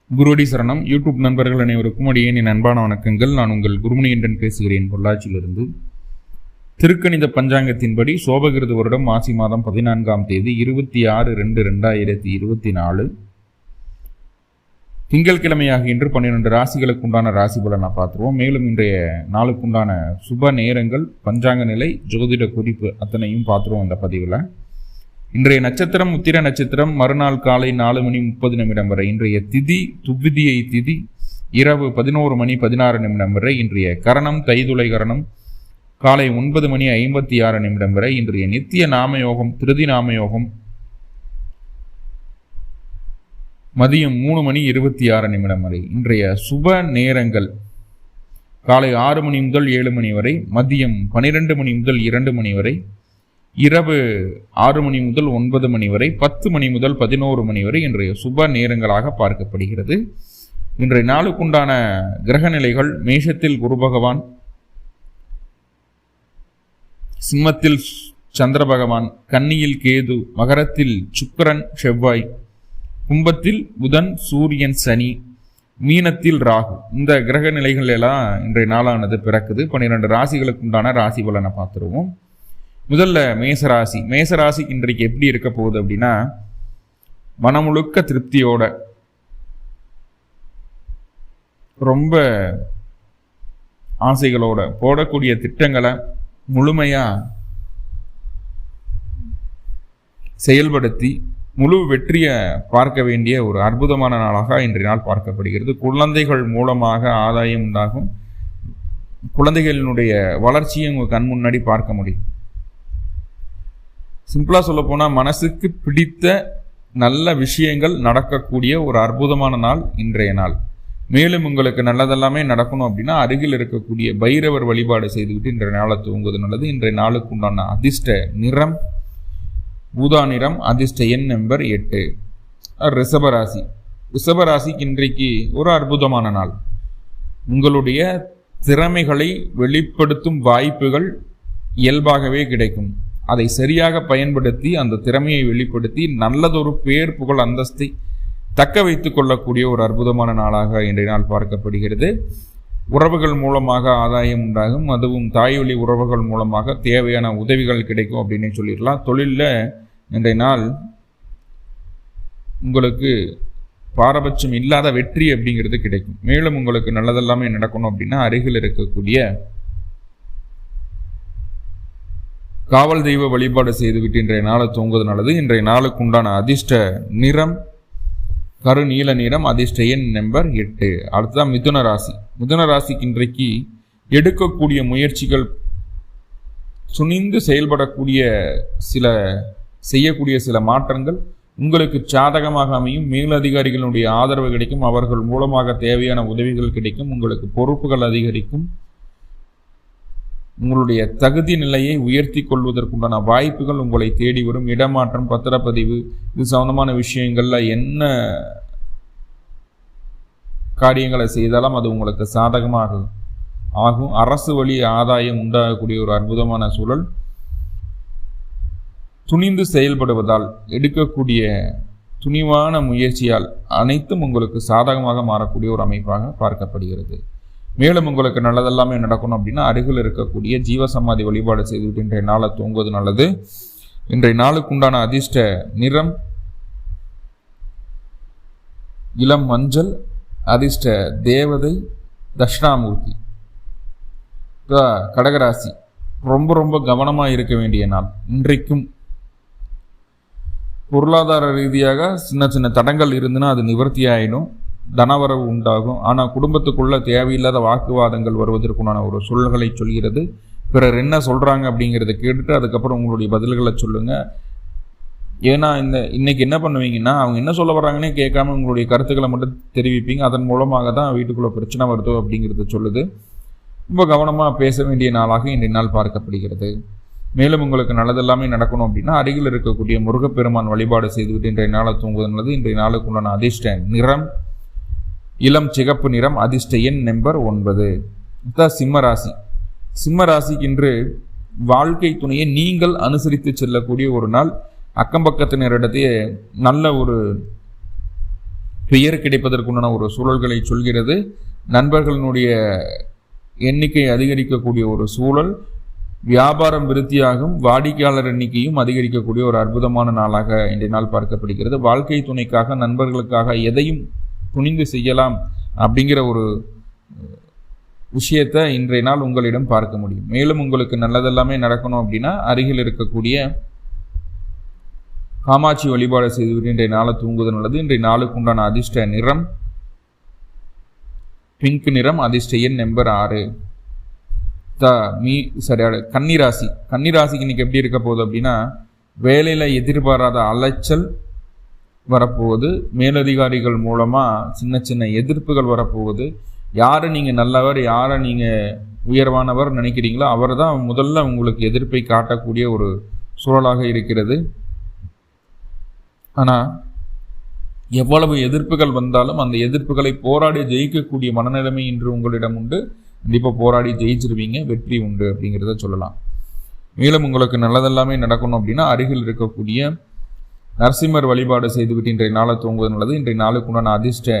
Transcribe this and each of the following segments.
குருவடி சரணம். யூடியூப் நண்பர்கள் அனைவருக்கும் அடியேன் அன்பான வணக்கங்கள். நான் உங்கள் குருமணிகண்டன் பேசுகிறேன், பொள்ளாச்சியிலிருந்து. திருக்கணித பஞ்சாங்கத்தின்படி சோபகிருது வருடம் மாசி மாதம் 14ஆம் தேதி 26/2/2024 திங்கட்கிழமையாகின்ற 12 ராசிகளுக்கு உண்டான ராசி பலனை பார்த்துருவோம். மேலும் இன்றைய நாளுக்குண்டான சுப நேரங்கள், பஞ்சாங்க நிலை, ஜோதிட குறிப்பு அத்தனையும் பார்த்துருவோம் இந்த பதிவில். இன்றைய நட்சத்திரம் உத்திர நட்சத்திரம். மறுநாள் காலை 4:30 வரை. இன்றைய திதி துவிதியை திதி இரவு 11:16 வரை. இன்றைய கரணம் தைதுளை கரணம் காலை 9:56 வரை. இன்றைய நித்திய நாமயோகம் திருதி நாமயோகம் மதியம் 3:26 வரை. இன்றைய சுப நேரங்கள் காலை 6 மணி முதல் 7 மணி வரை, மதியம் 12 மணி முதல் 2 மணி வரை, இரவு 6 மணி முதல் 9 மணி வரை, 10 மணி முதல் 11 மணி வரை இன்றைய சுப நேரங்களாக பார்க்கப்படுகிறது. இன்றைய நாளுக்குண்டான கிரக நிலைகள்: மேஷத்தில் குரு பகவான், சிம்மத்தில் சந்திர பகவான், கன்னியில் கேது, மகரத்தில் சுக்கிரன் செவ்வாய், கும்பத்தில் புதன் சூரியன் சனி, மீனத்தில் ராகு. இந்த கிரக நிலைகள் எல்லாம் இன்றைய நாளானது பிறக்குது. 12 ராசிகளுக்கு உண்டான ராசி பலனை பார்த்துருவோம். முதல்ல மேசராசி. மேசராசிக்கு இன்றைக்கு எப்படி இருக்க போகுது அப்படின்னா, மனமுழுக்க திருப்தியோட ரொம்ப ஆசைகளோட போடக்கூடிய திட்டங்களை முழுமையா செயல்படுத்தி முழு வெற்றியை பார்க்க வேண்டிய ஒரு அற்புதமான நாளாக இன்றைய நாள் பார்க்கப்படுகிறது. குழந்தைகள் மூலமாக ஆதாயம் உண்டாகும். குழந்தைகளினுடைய வளர்ச்சியை உங்கள் கண் முன்னாடி பார்க்க முடியும். சிம்பிளா சொல்ல போனா, மனசுக்கு பிடித்த நல்ல விஷயங்கள் நடக்கக்கூடிய ஒரு அற்புதமான நாள் இன்றைய நாள். மேலும் உங்களுக்கு நல்லதெல்லாமே நடக்கணும் அப்படின்னா அருகில் இருக்கக்கூடிய பைரவர் வழிபாடு செய்துவிட்டு இன்றைய நாளை தூங்குவது நல்லது. இன்றைய நாளுக்கு உண்டான அதிர்ஷ்ட நிறம் ஊதா நிறம். அதிர்ஷ்ட எண் நம்பர் 8. ரிஷபராசி. ரிஷபராசிக்கு இன்றைக்கு ஒரு அற்புதமான நாள். உங்களுடைய திறமைகளை வெளிப்படுத்தும் வாய்ப்புகள் இயல்பாகவே கிடைக்கும். அதை சரியாக பயன்படுத்தி அந்த திறமையை வெளிப்படுத்தி நல்லதொரு பேர் புகழ் அந்தஸ்தை தக்க வைத்துக் கொள்ளக்கூடிய ஒரு அற்புதமான நாளாக இன்றைய நாள் பார்க்கப்படுகிறது. உறவுகள் மூலமாக ஆதாயம் உண்டாகும். அதுவும் தாய்வழி உறவுகள் மூலமாக தேவையான உதவிகள் கிடைக்கும் அப்படின்னு சொல்லிடலாம். தொழிலில் இன்றைய நாள் உங்களுக்கு பாரபட்சம் இல்லாத வெற்றி அப்படிங்கிறது கிடைக்கும். மேலும் உங்களுக்கு நல்லதெல்லாமே நடக்கணும் அப்படின்னா அருகில் இருக்கக்கூடிய காவல் தெய்வ வழிபாடு செய்துவிட்டு இன்றைய நாளை தூங்குவது நல்லது. இன்றைய நாளுக்கு உண்டான அதிர்ஷ்ட நிறம் கருநீல நிறம். அதிர்ஷ்ட எண் நம்பர் 8. அடுத்ததான் மிதுன ராசி. மிதுன ராசிக்கு இன்றைக்கு எடுக்கக்கூடிய முயற்சிகள், துணிந்து செய்யக்கூடிய சில மாற்றங்கள் உங்களுக்கு சாதகமாக அமையும். மேலதிகாரிகளுடைய ஆதரவு கிடைக்கும். அவர்கள் மூலமாக தேவையான உதவிகள் கிடைக்கும். உங்களுக்கு பொறுப்புகள் அதிகரிக்கும். உங்களுடைய தகுதி நிலையை உயர்த்தி கொள்வதற்குண்டான வாய்ப்புகள் உங்களை தேடி வரும். இடமாற்றம், பத்திரப்பதிவு, இது சம்பந்தமான விஷயங்கள்ல என்ன காரியங்களை செய்தாலும் அது உங்களுக்கு சாதகமாக ஆகும். அரசு வழி ஆதாயம் உண்டாகக்கூடிய ஒரு அற்புதமான சூழல். துணிந்து செயல்படுவதால், எடுக்கக்கூடிய துணிவான முயற்சியால் அனைத்தும் உங்களுக்கு சாதகமாக மாறக்கூடிய ஒரு அமைப்பாக பார்க்கப்படுகிறது. மேலும் உங்களுக்கு நல்லதெல்லாமே நடக்கணும் அப்படின்னா அருகில் இருக்கக்கூடிய ஜீவசமாதி வழிபாடு செய்துவிட்டு இன்றைய நாளை தூங்குவது நல்லது. இன்றைய நாளுக்கு உண்டான அதிர்ஷ்ட நிறம் இளம் மஞ்சள். அதிர்ஷ்ட தேவதை தட்சிணாமூர்த்தி. கடகராசி. ரொம்ப கவனமாக இருக்க வேண்டிய நாள். இன்றைக்கும் பொருளாதார ரீதியாக சின்ன தடங்கள் இருந்துன்னா அது நிவர்த்தி ஆயிடும். தனவரவு உண்டாகும். ஆனால் குடும்பத்துக்குள்ள தேவையில்லாத வாக்குவாதங்கள் வருவதற்குண்டான ஒரு சூழல்களை சொல்கிறது. பிறர் என்ன சொல்றாங்க அப்படிங்கிறத கேட்டுட்டு அதுக்கப்புறம் உங்களுடைய பதில்களை சொல்லுங்க. ஏன்னா இன்னைக்கு என்ன பண்ணுவீங்கன்னா, அவங்க என்ன சொல்ல வர்றாங்கன்னே கேட்காம உங்களுடைய கருத்துக்களை மட்டும் தெரிவிப்பீங்க. அதன் மூலமாக தான் வீட்டுக்குள்ள பிரச்சனை வருதோ அப்படிங்கிறத சொல்லுது. ரொம்ப கவனமாக பேச வேண்டிய நாளாக இன்றைய நாள் பார்க்கப்படுகிறது. மேலும் உங்களுக்கு நல்லதெல்லாமே நடக்கணும் அப்படின்னா அருகில் இருக்கக்கூடிய முருகப்பெருமான் வழிபாடு செய்துவிட்டு இன்றைய நாளை தூங்குவது நல்லது. இன்றைய நாளுக்கு உண்டான அதிர்ஷ்ட நிறம் இளம் சிகப்பு நிறம். அதிர்ஷ்ட எண் நம்பர் 9. சிம்மராசி. சிம்மராசிக்கு இன்று வாழ்க்கை துணையை நீங்கள் அனுசரித்து செல்லக்கூடிய ஒரு நாள். அக்கம்பக்கத்தினரிடத்தையே நல்ல ஒரு பெயர் கிடைப்பதற்குண்டான ஒரு சூழல்களை சொல்கிறது. நண்பர்களுடைய எண்ணிக்கை அதிகரிக்கக்கூடிய ஒரு சூழல், வியாபாரம் விருத்தியாகும், வாடிக்கையாளர் எண்ணிக்கையும் அதிகரிக்கக்கூடிய ஒரு அற்புதமான நாளாக இன்றைய நாள் பார்க்கப்படுகிறது. வாழ்க்கை துணைக்காக, நண்பர்களுக்காக எதையும் துணிந்து செய்யலாம் அப்படிங்கிற ஒரு விஷயத்தை இன்றைய நாள் உங்களிடம் பார்க்க முடியும். மேலும் உங்களுக்கு நல்லதெல்லாமே நடக்கணும் அப்படின்னா அருகில் இருக்கக்கூடிய காமாட்சி வழிபாடு செய்துவிட்டு இன்றைய நாளை தூங்குவது நல்லது. இன்றைய நாளுக்கு உண்டான அதிர்ஷ்ட நிறம் பிங்க் நிறம், அதிர்ஷ்ட எண் நம்பர் 6. கன்னிராசி. கன்னிராசிக்கு இன்னைக்கு எப்படி இருக்க போகுது அப்படின்னா, வேலையில எதிர்பாராத அலைச்சல் வரப்போகுது. மேலதிகாரிகள் மூலமா சின்ன சின்ன எதிர்ப்புகள் வரப்போகுது. யாரை நீங்க நல்லவர், யாரை நீங்க உயர்வானவர் நினைக்கிறீங்களோ அவர் தான் முதல்ல உங்களுக்கு எதிர்ப்பை காட்டக்கூடிய ஒரு சூழலாக இருக்கிறது. ஆனா எவ்வளவு எதிர்ப்புகள் வந்தாலும் அந்த எதிர்ப்புகளை போராடி ஜெயிக்கக்கூடிய மனநிலைமை இன்று உங்களிடம் உண்டு. கண்டிப்பாக போராடி ஜெயிச்சிருவீங்க, வெற்றி உண்டு அப்படிங்கிறத சொல்லலாம். மேலும் உங்களுக்கு நல்லதெல்லாமே நடக்கணும் அப்படின்னா அருகில் இருக்கக்கூடிய நரசிம்மர் வழிபாடு செய்துவிட்டு இன்றைய நாளை தூங்குவது நல்லது. இன்றைய நாளுக்கு உண்டான அதிர்ஷ்ட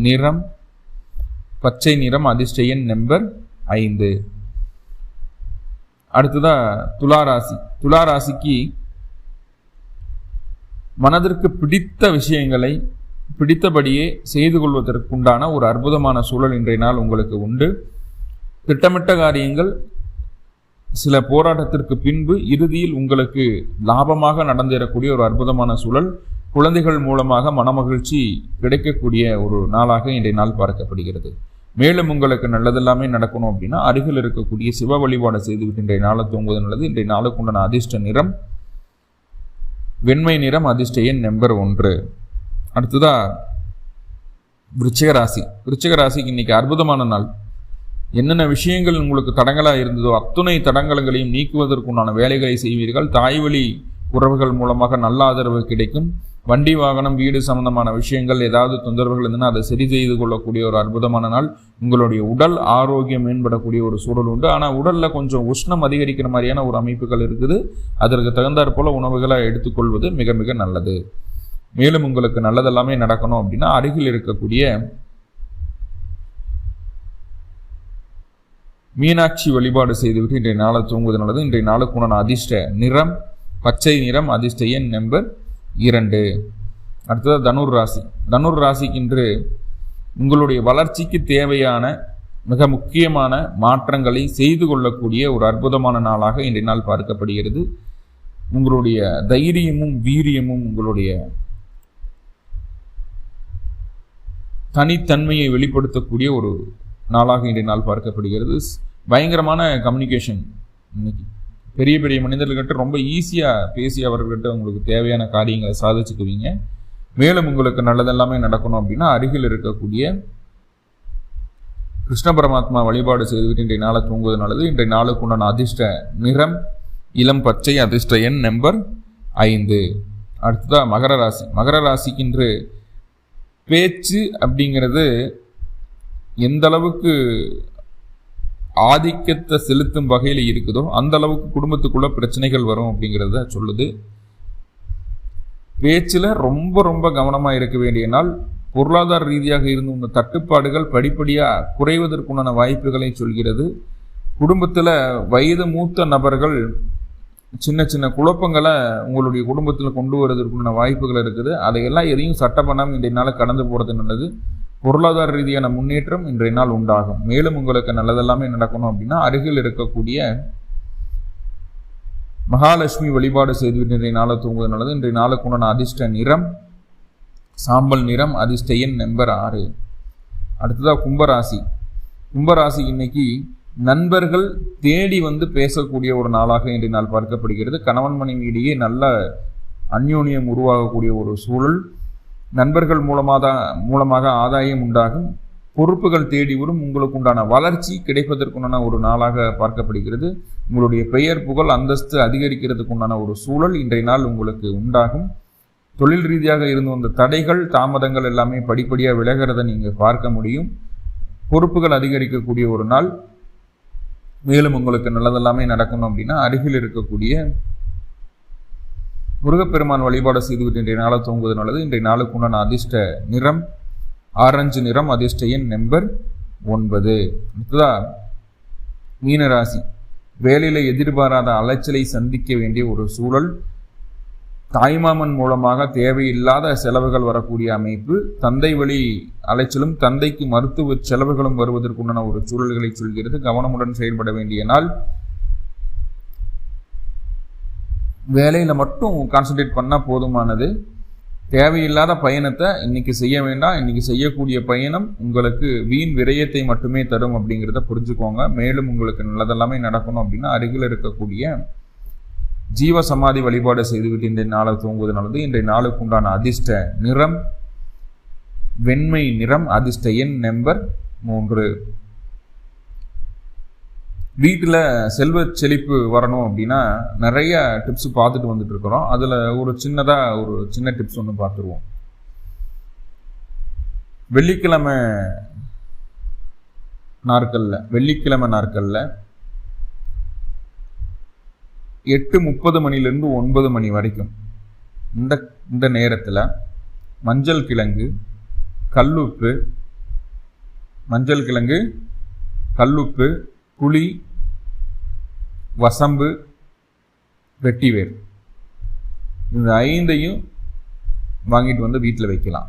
நிறம் பச்சை நிறம், அதிர்ஷ்ட எண் நம்பர் 5. அடுத்ததா துளாராசி. துளாராசிக்கு மனதிற்கு பிடித்த விஷயங்களை பிடித்தபடியே செய்து கொள்வதற்குண்டான ஒரு அற்புதமான சூழல் இன்றைய நாள் உங்களுக்கு உண்டு. திட்டமிட்ட காரியங்கள் சில போராட்டத்திற்கு பின்பு இறுதியில் உங்களுக்கு லாபமாக நடந்தேறக்கூடிய ஒரு அற்புதமான சூழல். குழந்தைகள் மூலமாக மனமகிழ்ச்சி கிடைக்கக்கூடிய ஒரு நாளாக இன்றைய நாள் பார்க்கப்படுகிறது. மேலும் உங்களுக்கு நல்லதெல்லாமே நடக்கணும் அப்படின்னா அருகில் இருக்கக்கூடிய சிவ வழிபாடு செய்துவிட்டு இன்றைய நாளை தூங்குவது நல்லது. இன்றைய நாளுக்கு உண்டான அதிர்ஷ்ட நிறம் வெண்மை நிறம், அதிர்ஷ்ட எண் நம்பர் 1. அடுத்ததா விருச்சிகராசி. விருச்சிகராசிக்கு இன்னைக்கு அற்புதமான நாள். என்னென்ன விஷயங்கள் உங்களுக்கு தடங்களாக இருந்ததோ அத்துணை தடங்கல்களையும் நீக்குவதற்குண்டான வேலைகளை செய்வீர்கள். தாய்வழி உறவுகள் மூலமாக நல்ல ஆதரவு கிடைக்கும். வண்டி வாகனம் வீடு சம்பந்தமான விஷயங்கள் ஏதாவது தொந்தரவுகள் இருந்ததுன்னா அதை சரி செய்து கொள்ளக்கூடிய ஒரு அற்புதமான நாள். உங்களுடைய உடல் ஆரோக்கியம் மேம்படக்கூடிய ஒரு சூழல் உண்டு. ஆனால் உடலில் கொஞ்சம் உஷ்ணம் அதிகரிக்கிற மாதிரியான ஒரு அமைப்புகள் இருக்குது. அதற்கு தகுந்தாற் போல உணவுகளை எடுத்துக்கொள்வது மிக மிக நல்லது. மேலும் உங்களுக்கு நல்லதெல்லாமே நடக்கணும் அப்படின்னா அருகில் இருக்கக்கூடிய மீனாட்சி வழிபாடு செய்துவிட்டு இன்றைய நாளை தூங்குவது நல்லது. இன்றைய நாளுக்கு உண்டான அதிர்ஷ்ட நிறம் பச்சை நிறம், அதிர்ஷ்ட எண் நம்பர் 2. அடுத்தது தனுர் ராசி. தனுர் ராசிக்கு இன்று உங்களுடைய வளர்ச்சிக்கு தேவையான மிக முக்கியமான மாற்றங்களை செய்து கொள்ளக்கூடிய ஒரு அற்புதமான நாளாக இன்றைய நாள் பார்க்கப்படுகிறது. உங்களுடைய தைரியமும் வீரியமும் உங்களுடைய தனித்தன்மையை வெளிப்படுத்தக்கூடிய ஒரு நாளாக இன்றைய நாள் பார்க்கப்படுகிறது. பயங்கரமான கம்யூனிகேஷன். இன்னைக்கு பெரிய பெரிய மனிதர்கிட்ட ரொம்ப ஈஸியாக பேசி அவர்கள்கிட்ட உங்களுக்கு தேவையான காரியங்களை சாதிச்சுக்குவீங்க. மேலும் உங்களுக்கு நல்லதெல்லாமே நடக்கணும் அப்படின்னா அருகில் இருக்கக்கூடிய கிருஷ்ண பரமாத்மா வழிபாடு செய்துவிட்டு இன்றைய நாளை தூங்குவது நல்லது. இன்றைய நாளுக்கு உண்டான அதிர்ஷ்ட நிறம் இளம் பச்சை, அதிர்ஷ்ட எண் நம்பர் 5. அடுத்ததாக மகர ராசி. மகர ராசிக்கு இன்று பேச்சு அப்படிங்கிறது எந்த அளவுக்கு ஆதிக்கத்தை செலுத்தும் வகையில் இருக்குதோ அந்த அளவுக்கு குடும்பத்துக்குள்ள பிரச்சனைகள் வரும் அப்படிங்கிறத சொல்லுது. பேச்சில் ரொம்ப ரொம்ப கவனமாக இருக்க வேண்டிய நாள். பொருளாதார ரீதியாக இருந்து இந்த தட்டுப்பாடுகள் படிப்படியாக குறைவதற்குண்டான வாய்ப்புகளை சொல்கிறது. குடும்பத்தில் வயது மூத்த நபர்கள் சின்ன சின்ன குழப்பங்களை உங்களுடைய குடும்பத்தில் கொண்டு வருவதற்குண்டான வாய்ப்புகள் இருக்குது. அதையெல்லாம் எதையும் சட்டை பண்ணாமல் இன்றைய நாள் கடந்து போகிறது நல்லது. பொருளாதார ரீதியான முன்னேற்றம் இன்றைய நாள் உண்டாகும். மேலும் உங்களுக்கு நல்லதெல்லாமே நடக்கணும் அப்படின்னா அருகில் இருக்கக்கூடிய மகாலட்சுமி வழிபாடு செய்துவிட்டு இன்றைய நாளை தூங்குவது நல்லது. இன்றைய நாளுக்கு உண்டான அதிர்ஷ்ட நிறம் சாம்பல் நிறம், அதிர்ஷ்ட எண் நம்பர் 6. அடுத்ததாக கும்பராசி. கும்பராசி இன்னைக்கு நண்பர்கள் தேடி வந்து பேசக்கூடிய ஒரு நாளாக இன்றைய நாள் பார்க்கப்படுகிறது. கணவன் மனைவியிடையே நல்ல அந்யோன்யம் உருவாகக்கூடிய ஒரு சூழல். நண்பர்கள் மூலமாக ஆதாயம் உண்டாகும். பொறுப்புகள் தேடி வரும். உங்களுக்கு உண்டான வளர்ச்சி கிடைப்பதற்குண்டான ஒரு நாளாக பார்க்கப்படுகிறது. உங்களுடைய பெயர் புகழ் அந்தஸ்து அதிகரிக்கிறதுக்குண்டான ஒரு சூழல் இன்றைய நாள் உங்களுக்கு உண்டாகும். தொழில் ரீதியாக இருந்து வந்த தடைகள் தாமதங்கள் எல்லாமே படிப்படியாக விலகிறத நீங்கள் பார்க்க முடியும். பொறுப்புகள் அதிகரிக்கக்கூடிய ஒரு நாள். மேலும் உங்களுக்கு நல்லதெல்லாமே நடக்கணும் அப்படின்னா அருகில் இருக்கக்கூடிய முருகப்பெருமான் வழிபாடு செய்துவிட்டு இன்றைய நாளை தூங்குவது நல்லது. இன்றைய நாளுக்கு உண்டான அதிர்ஷ்ட நிறம் ஆரஞ்சு நிறம் அதிர்ஷ்ட எண் நம்பர் 9. அடுத்ததா மீனராசி. வேலையில் எதிர்பாராத அலைச்சலை சந்திக்க வேண்டிய ஒரு சூழல். தாய்மாமன் மூலமாக தேவையில்லாத செலவுகள் வரக்கூடிய அமைப்பு. தந்தை வழி அலைச்சலும் தந்தைக்கு மருத்துவ செலவுகளும் வருவதற்குண்டான ஒரு சூழல்களை சொல்கிறது. கவனமுடன் செயல்பட வேண்டிய நாள். வேலையில் மட்டும் கான்சன்ட்ரேட் பண்ணால் போதுமானது. தேவையில்லாத பயணத்தை இன்னைக்கு செய்ய வேண்டாம். இன்னைக்கு செய்யக்கூடிய பயணம் உங்களுக்கு வீண் விரயத்தை மட்டுமே தரும் அப்படிங்கிறத புரிஞ்சுக்கோங்க. மேலும் உங்களுக்கு நல்லதெல்லாமே நடக்கணும் அப்படின்னா அருகில் இருக்கக்கூடிய ஜீவ சமாதி வழிபாடு செய்துவிட்டு இன்றைய நாளை தூங்குவது நல்லது. இன்றைய நாளுக்கு உண்டான அதிர்ஷ்ட நிறம் வெண்மை நிறம். அதிர்ஷ்ட எண் நம்பர் 3. வீட்டில் செல்வ செழிப்பு வரணும் அப்படின்னா நிறைய டிப்ஸ் பார்த்துட்டு வந்துட்டு இருக்கிறோம். அதில் ஒரு சின்ன டிப்ஸ் ஒன்று பார்த்துருவோம். வெள்ளிக்கிழமை நாட்களில் 8:30 மணிலிருந்து 9 மணி வரைக்கும் இந்த நேரத்தில் மஞ்சள் கிழங்கு, கல்லுப்பு, புளி, வசம்பு, வெட்டிவேர் இந்த 5ஐயும் வாங்கிட்டு வந்து வீட்டில் வைக்கலாம்.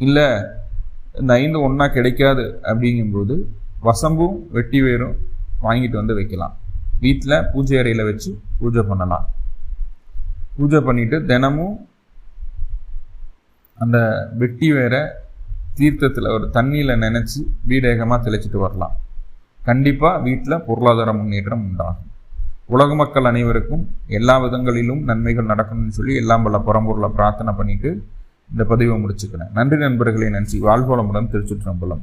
இல்லை இந்த 5 ஒன்றா கிடைக்காது அப்படிங்கும்போது வசம்பும் வெட்டிவேரும் வாங்கிட்டு வந்து வைக்கலாம். வீட்டில் பூஜை அறையில் வச்சு பூஜை பண்ணலாம். பூஜை பண்ணிட்டு தினமும் அந்த வெட்டிவேரை தீர்த்தத்தில் ஒரு தண்ணியில் நினச்சி வீடேகமாக தெளிச்சிட்டு வரலாம். கண்டிப்பாக வீட்டில் பொருளாதார முன்னேற்றம் உண்டாகும். உலக மக்கள் அனைவருக்கும் எல்லா விதங்களிலும் நன்மைகள் நடக்கணும்னு சொல்லி எல்லாம் பல பரம்பொருளை பிரார்த்தனை பண்ணிட்டு இந்த பதிவை முடிச்சுக்கிறேன். நன்றி நண்பர்களே, நன்றி. வாழ்வளமுடன். திருச்சிற்றம்பலம்.